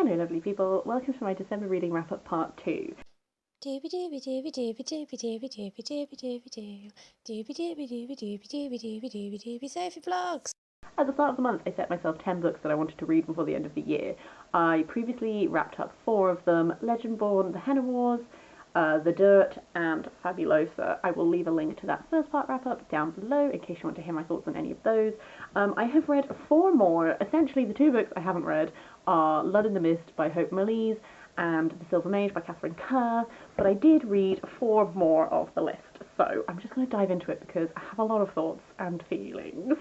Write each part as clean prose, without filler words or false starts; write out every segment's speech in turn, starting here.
Hello lovely people, welcome to my December reading wrap-up part 2. Doobie doobie doobie doobie doobie doobie doobie doobie doobie doo. Doobie doobie doobie doobie doobie doobie doobie doobie Sophie Vlogs. At the start of the month I set myself 10 books that I wanted to read before the end of the year. I previously wrapped up 4 of them: Legendborn, The Henna Wars, The Dirt, and Fabulosa. I will leave a link to that first part wrap-up down below in case you want to hear my thoughts on any of those. I have read 4 more. Essentially the 2 books I haven't read are Blood in the Mist by Hope Malise and The Silver Mage by Catherine Kerr, but I did read 4 more of the list, so I'm just going to dive into it because I have a lot of thoughts and feelings.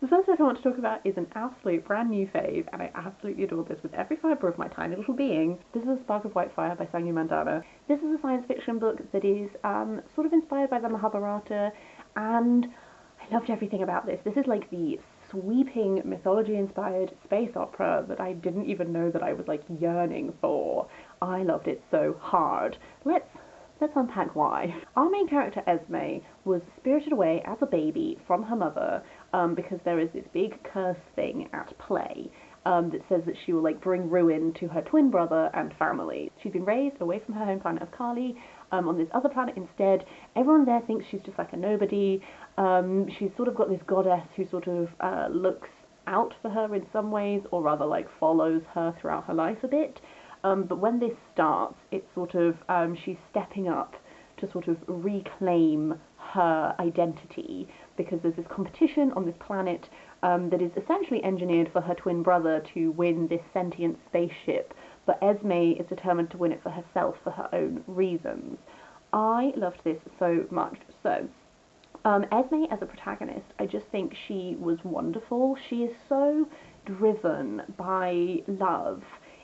The first book I want to talk about is an absolute brand new fave, and I absolutely adore this with every fibre of my tiny little being. This is A Spark of White Fire by Sangu Mandana. This is a science fiction book that is sort of inspired by the Mahabharata, and I loved everything about this. This is like the sweeping mythology-inspired space opera that I didn't even know that I was like yearning for. I loved it so hard. Let's unpack why. Our main character Esme was spirited away as a baby from her mother because there is this big curse thing at play that says that she will like bring ruin to her twin brother and family. She's been raised away from her home planet of Kali on this other planet instead. Everyone there thinks she's just like a nobody. She's sort of got this goddess who sort of looks out for her in some ways, or rather like follows her throughout her life a bit. But when this starts, it's sort of she's stepping up to sort of reclaim her identity because there's this competition on this planet that is essentially engineered for her twin brother to win this sentient spaceship, but Esme is determined to win it for herself for her own reasons. I loved this so much. So, Esme as a protagonist, I just think she was wonderful. She is so driven by love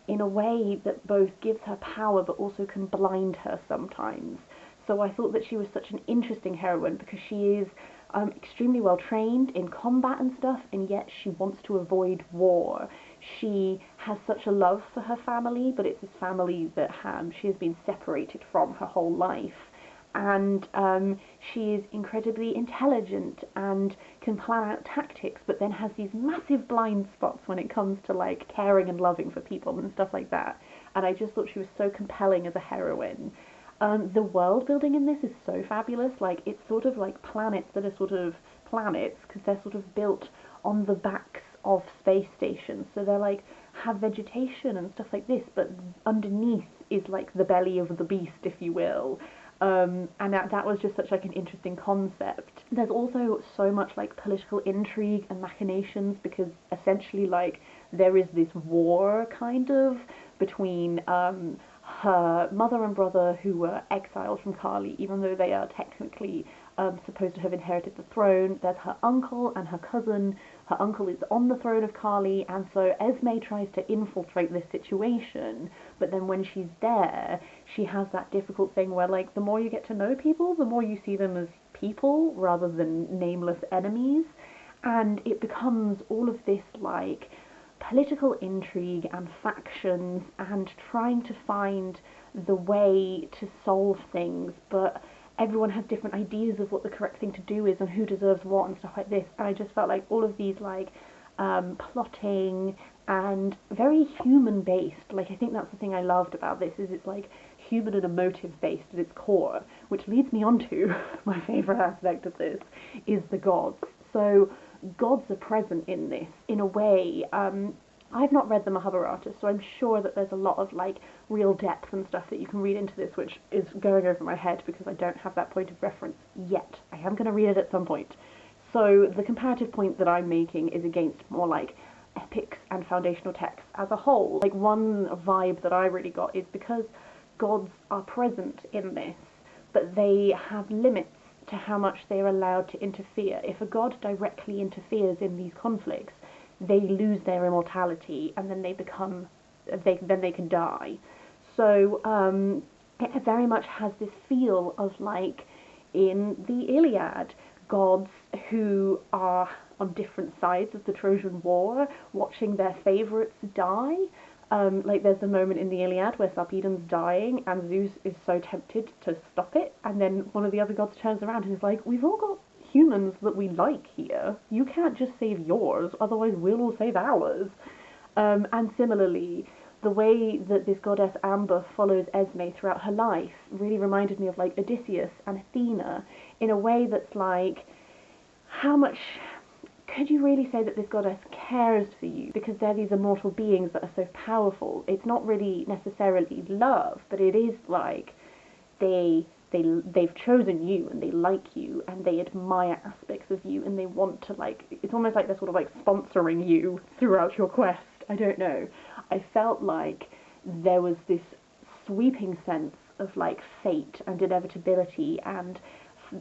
in a way that both gives her power but also can blind her sometimes. So I thought that she was such an interesting heroine because she is extremely well trained in combat and stuff, and yet she wants to avoid war. She has such a love for her family, but it's this family that she has been separated from her whole life. And she is incredibly intelligent and can plan out tactics, but then has these massive blind spots when it comes to like caring and loving for people and stuff like that. And I just thought she was so compelling as a heroine. The world building in this is so fabulous. Like, it's sort of like planets that are sort of planets because they're sort of built on the backs of space stations. So they're like have vegetation and stuff like this, but underneath is like the belly of the beast, if you will. And that was just such like an interesting concept. There's also so much like political intrigue and machinations because essentially like there is this war kind of between her mother and brother who were exiled from Kali, even though they are technically supposed to have inherited the throne. There's her uncle and her cousin. Her uncle is on the throne of Kali, and so Esme tries to infiltrate this situation, but then when she's there, she has that difficult thing where, like, the more you get to know people, the more you see them as people rather than nameless enemies, and it becomes all of this, like, political intrigue and factions and trying to find the way to solve things, but everyone has different ideas of what the correct thing to do is and who deserves what and stuff like this. And I just felt like all of these like plotting and very human based. Like, I think that's the thing I loved about this, is it's like human and emotive based at its core, which leads me on to my favourite aspect of this is the gods. So gods are present in this in a way. I've not read the Mahabharata, so I'm sure that there's a lot of like real depth and stuff that you can read into this, which is going over my head because I don't have that point of reference yet. I am going to read it at some point. So the comparative point that I'm making is against more like epics and foundational texts as a whole. Like, one vibe that I really got is because gods are present in this, but they have limits to how much they're allowed to interfere. If a god directly interferes in these conflicts, they lose their immortality and then they can die. So it very much has this feel of like in the Iliad, gods who are on different sides of the Trojan War, watching their favourites die. Like, there's a moment in the Iliad where Sarpedon's dying and Zeus is so tempted to stop it, and then one of the other gods turns around and is like, we've all got humans that we like here. You can't just save yours, otherwise we'll all save ours. And similarly, the way that this goddess Amber follows Esme throughout her life really reminded me of like Odysseus and Athena in a way that's like, how much could you really say that this goddess cares for you? Because they're these immortal beings that are so powerful. It's not really necessarily love, but it is like they've chosen you and they like you and they admire aspects of you and they want to like, it's almost like they're sort of like sponsoring you throughout your quest. I don't know. I felt like there was this sweeping sense of like fate and inevitability, and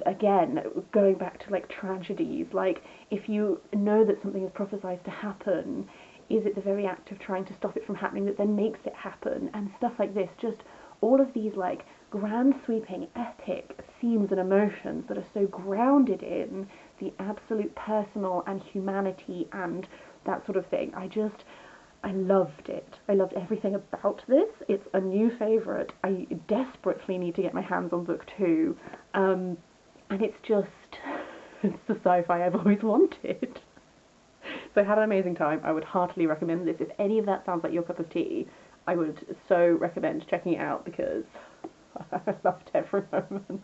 again going back to like tragedies, like if you know that something is prophesied to happen, is it the very act of trying to stop it from happening that then makes it happen, and stuff like this. Just all of these like grand sweeping epic themes and emotions that are so grounded in the absolute personal and humanity and that sort of thing. I loved it. I loved everything about this. It's a new favourite. I desperately need to get my hands on book 2. And it's just, it's the sci-fi I've always wanted. So I had an amazing time. I would heartily recommend this. If any of that sounds like your cup of tea, I would so recommend checking it out because I loved every moment.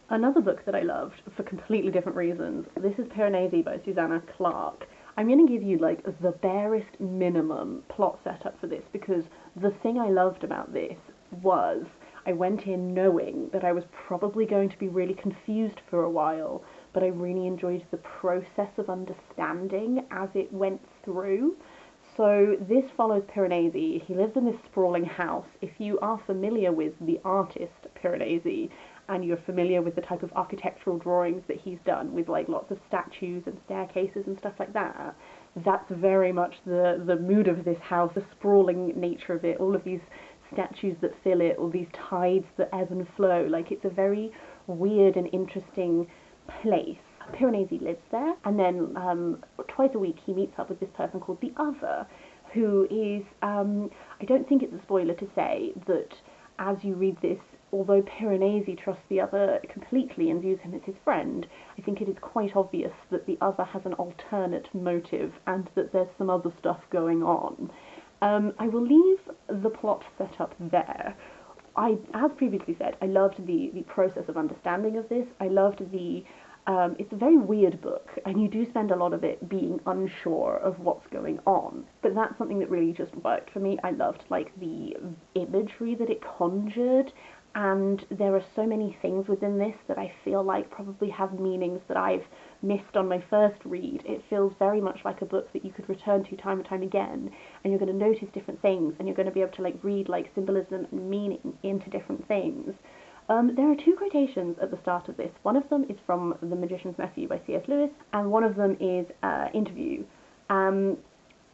Another book that I loved for completely different reasons, this is Piranesi by Susanna Clarke. I'm going to give you like the barest minimum plot setup for this because the thing I loved about this was I went in knowing that I was probably going to be really confused for a while, but I really enjoyed the process of understanding as it went through. So this follows Piranesi. He lives in this sprawling house. If you are familiar with the artist Piranesi, and you're familiar with the type of architectural drawings that he's done with like lots of statues and staircases and stuff like that, that's very much the mood of this house, the sprawling nature of it, all of these statues that fill it, all these tides that ebb and flow. Like, it's a very weird and interesting place. Piranesi lives there, and then twice a week he meets up with this person called the Other, who is, I don't think it's a spoiler to say that as you read this, although Piranesi trusts the Other completely and views him as his friend, I think it is quite obvious that the Other has an alternate motive and that there's some other stuff going on. I will leave the plot set up there. As previously said, I loved the process of understanding of this. I loved it's a very weird book, and you do spend a lot of it being unsure of what's going on. But that's something that really just worked for me. I loved like the imagery that it conjured, and there are so many things within this that I feel like probably have meanings that I've missed on my first read. It feels very much like a book that you could return to time and time again, and you're going to notice different things, and you're going to be able to like read like symbolism and meaning into different things. There are 2 quotations at the start of this. One of them is from The Magician's Nephew by C.S. Lewis, and one of them is Interview.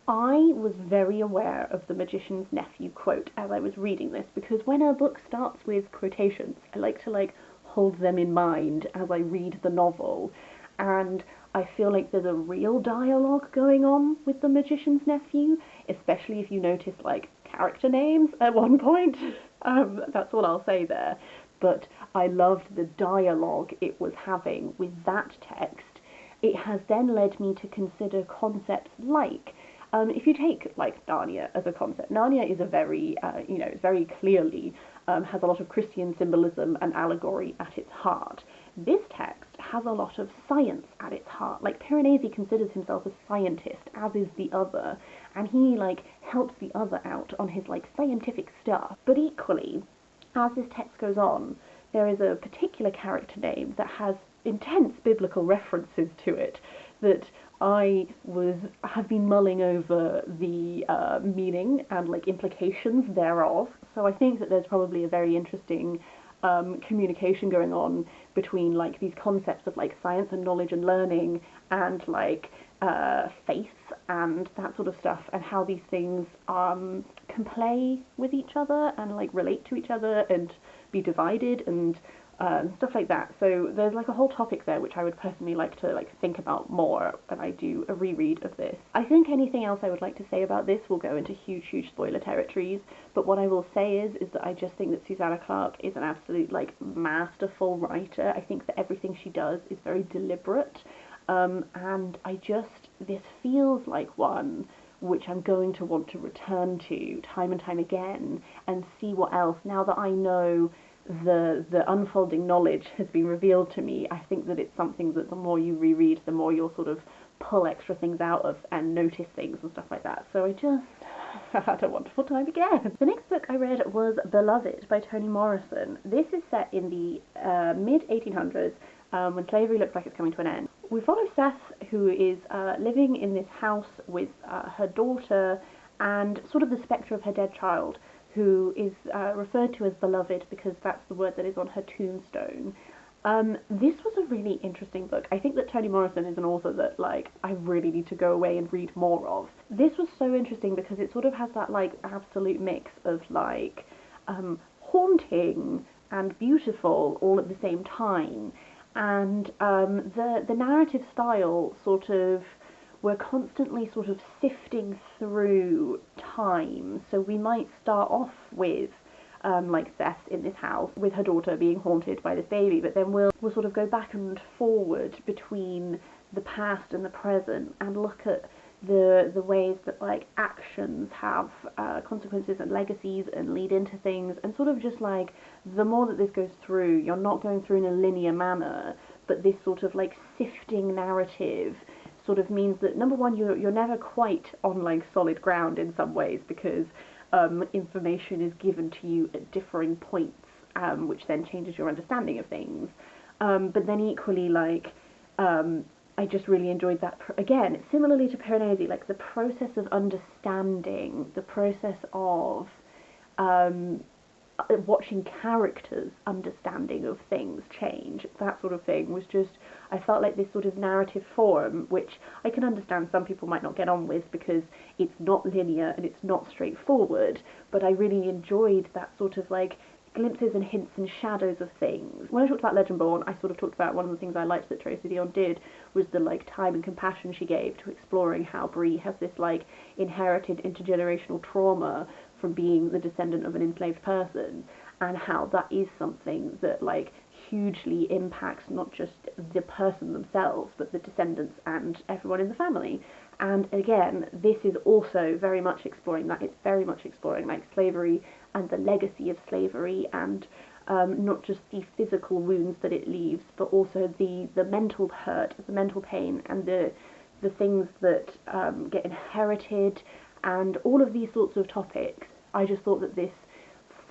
I was very aware of The Magician's Nephew quote as I was reading this, because when a book starts with quotations, I like to like hold them in mind as I read the novel, and I feel like there's a real dialogue going on with The Magician's Nephew, especially if you notice like character names at one point. That's all I'll say there. But I loved the dialogue it was having with that text. It has then led me to consider concepts like, if you take like Narnia as a concept, Narnia is a very, very clearly has a lot of Christian symbolism and allegory at its heart. This text has a lot of science at its heart. Like, Piranesi considers himself a scientist, as is the Other, and he like helps the Other out on his like scientific stuff. But equally, as this text goes on, there is a particular character name that has intense biblical references to it that have been mulling over the meaning and like implications thereof. So I think that there's probably a very interesting communication going on between like these concepts of like science and knowledge and learning and like faith and that sort of stuff, and how these things can play with each other and like relate to each other and be divided and stuff like that. So there's like a whole topic there which I would personally like to like think about more when I do a reread of this. I think anything else I would like to say about this will go into huge spoiler territories, but what I will say is that I just think that Susanna Clarke is an absolute like masterful writer. I think that everything she does is very deliberate, and this feels like one which I'm going to want to return to time and time again and see what else. Now that I know the unfolding knowledge has been revealed to me, I think that it's something that the more you reread, the more you'll sort of pull extra things out of and notice things and stuff like that. So I just had a wonderful time again. The next book I read was Beloved by Toni Morrison. This is set in the mid-1800s, when slavery looks like it's coming to an end. We follow Seth, who is living in this house with her daughter and sort of the spectre of her dead child, who is referred to as beloved because that's the word that is on her tombstone. This was a really interesting book. I think that Toni Morrison is an author that, like, I really need to go away and read more of. This was so interesting because it sort of has that, like, absolute mix of, like, haunting and beautiful all at the same time. And the narrative style sort of, we're constantly sort of sifting through time. So we might start off with like Seth in this house with her daughter being haunted by this baby, but then we'll sort of go back and forward between the past and the present and look at the ways that, like, actions have consequences and legacies and lead into things, and sort of just like the more that this goes through, you're not going through in a linear manner, but this sort of like sifting narrative sort of means that, number one, you're never quite on like solid ground in some ways, because information is given to you at differing points, which then changes your understanding of things. But then equally, like, I just really enjoyed that. Again, similarly to Piranesi, like the process of understanding, the process of watching characters' understanding of things change, that sort of thing was just, I felt like this sort of narrative form, which I can understand some people might not get on with because it's not linear and it's not straightforward, but I really enjoyed that sort of like glimpses and hints and shadows of things. When I talked about Legendborn, I sort of talked about one of the things I liked that Tracy Deonn did was the like time and compassion she gave to exploring how Bree has this like inherited intergenerational trauma from being the descendant of an enslaved person, and how that is something that like hugely impacts not just the person themselves but the descendants and everyone in the family. And again, this is also very much exploring that. It's very much exploring like slavery and the legacy of slavery, and not just the physical wounds that it leaves, but also the mental hurt, the mental pain, and the things that get inherited, and all of these sorts of topics. I just thought that this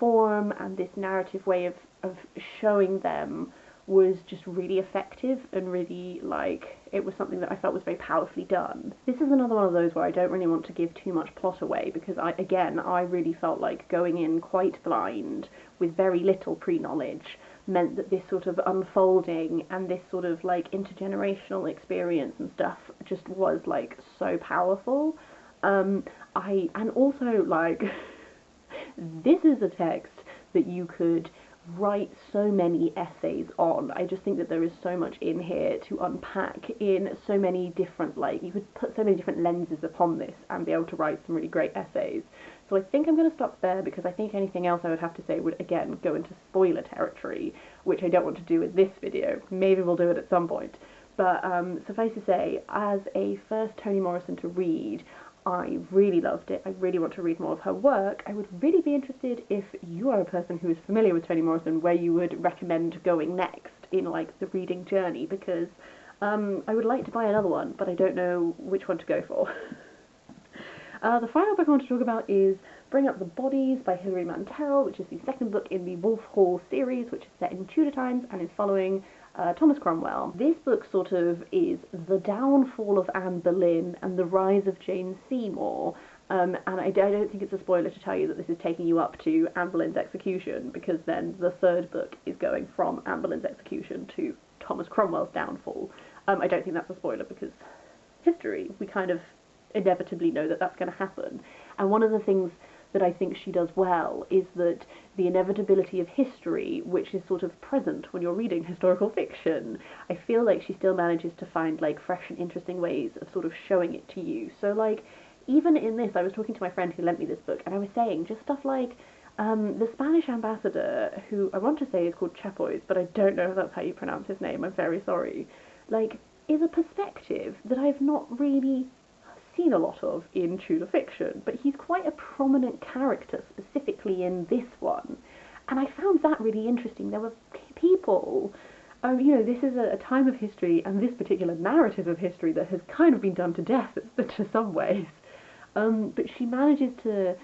form and this narrative way of showing them was just really effective and really, like, it was something that I felt was very powerfully done. This is another one of those where I don't really want to give too much plot away, because I really felt like going in quite blind with very little pre-knowledge meant that this sort of unfolding and this sort of like intergenerational experience and stuff just was like so powerful. And also like this is a text that you could write so many essays on. I just think that there is so much in here to unpack in so many different, like, you could put so many different lenses upon this and be able to write some really great essays. So I think I'm going to stop there, because I think anything else I would have to say would again go into spoiler territory, which I don't want to do with this video. Maybe we'll do it at some point. But suffice to say, as a first Toni Morrison to read, I really loved it. I really want to read more of her work. I would really be interested if you are a person who is familiar with Toni Morrison, where you would recommend going next in like the reading journey, because I would like to buy another one, but I don't know which one to go for. The final book I want to talk about is Bring Up the Bodies by Hilary Mantel, which is the second book in the Wolf Hall series, which is set in Tudor times and is following Thomas Cromwell. This book sort of is the downfall of Anne Boleyn and the rise of Jane Seymour, and I don't think it's a spoiler to tell you that this is taking you up to Anne Boleyn's execution, because then the third book is going from Anne Boleyn's execution to Thomas Cromwell's downfall. I don't think that's a spoiler, because history, we kind of inevitably know that that's going to happen. And one of the things that I think she does well is that the inevitability of history, which is sort of present when you're reading historical fiction, I feel like she still manages to find like fresh and interesting ways of sort of showing it to you. So like, even in this, I was talking to my friend who lent me this book, and I was saying just stuff like the Spanish ambassador, who I want to say is called Chapois, but I don't know if that's how you pronounce his name, I'm very sorry, like, is a perspective that I've not really seen a lot of in Tudor fiction, but he's quite a prominent character, specifically in this one. And I found that really interesting. There were people, this is a time of history, and this particular narrative of history that has kind of been done to death to some ways. But she manages to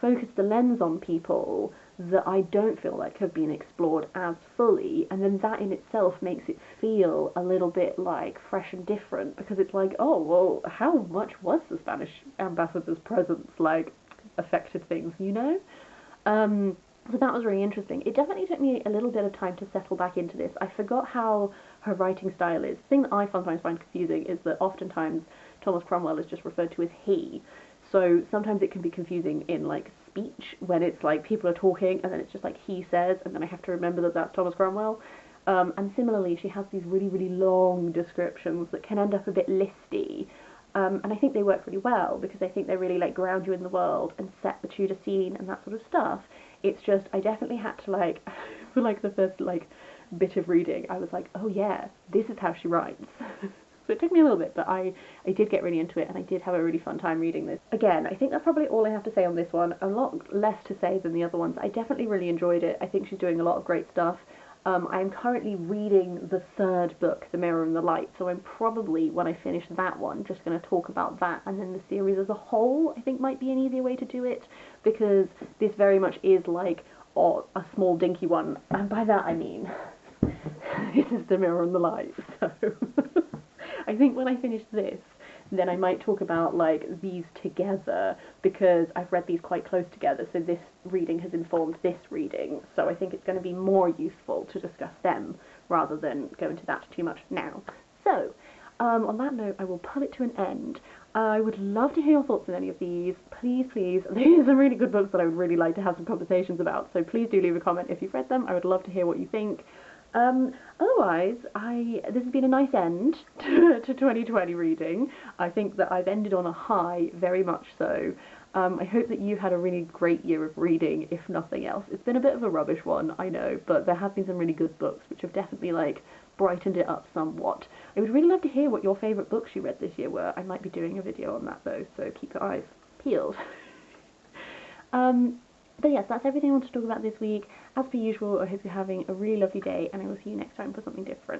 focus the lens on people that I don't feel like have been explored as fully, and then that in itself makes it feel a little bit like fresh and different, because it's like, oh, well, how much was the Spanish ambassador's presence like affected things, you know? So that was really interesting. It definitely took me a little bit of time to settle back into this. I forgot how her writing style is. The thing that I sometimes find confusing is that oftentimes Thomas Cromwell is just referred to as he. So sometimes it can be confusing in like speech when it's like people are talking and then it's just like he says, and then I have to remember that that's Thomas Cromwell. And similarly, she has these really, really long descriptions that can end up a bit listy. And I think they work really well because I think they really like ground you in the world and set the Tudor scene and that sort of stuff. It's just I definitely had to like for like the first like bit of reading, I was like, oh yeah, this is how she writes. So it took me a little bit, but I did get really into it, and I did have a really fun time reading this. Again, I think that's probably all I have to say on this one. A lot less to say than the other ones. I definitely really enjoyed it. I think she's doing a lot of great stuff. I'm currently reading the third book, The Mirror and the Light, so I'm probably, when I finish that one, just going to talk about that, and then the series as a whole, I think might be an easier way to do it, because this very much is like a small dinky one, and by that I mean, it is The Mirror and the Light, so... I think when I finish this, then I might talk about like these together, because I've read these quite close together, so this reading has informed this reading, so I think it's going to be more useful to discuss them rather than go into that too much now. So, on that note, I will put it to an end. I would love to hear your thoughts on any of these. Please, please, these are really good books that I would really like to have some conversations about, so please do leave a comment if you've read them. I would love to hear what you think. Otherwise, this has been a nice end to 2020 reading. I think that I've ended on a high, very much so. I hope that you've had a really great year of reading, if nothing else. It's been a bit of a rubbish one, I know, but there have been some really good books which have definitely, like, brightened it up somewhat. I would really love to hear what your favourite books you read this year were. I might be doing a video on that, though, so keep your eyes peeled. But yes, that's everything I want to talk about this week. As per usual, I hope you're having a really lovely day, and I will see you next time for something different.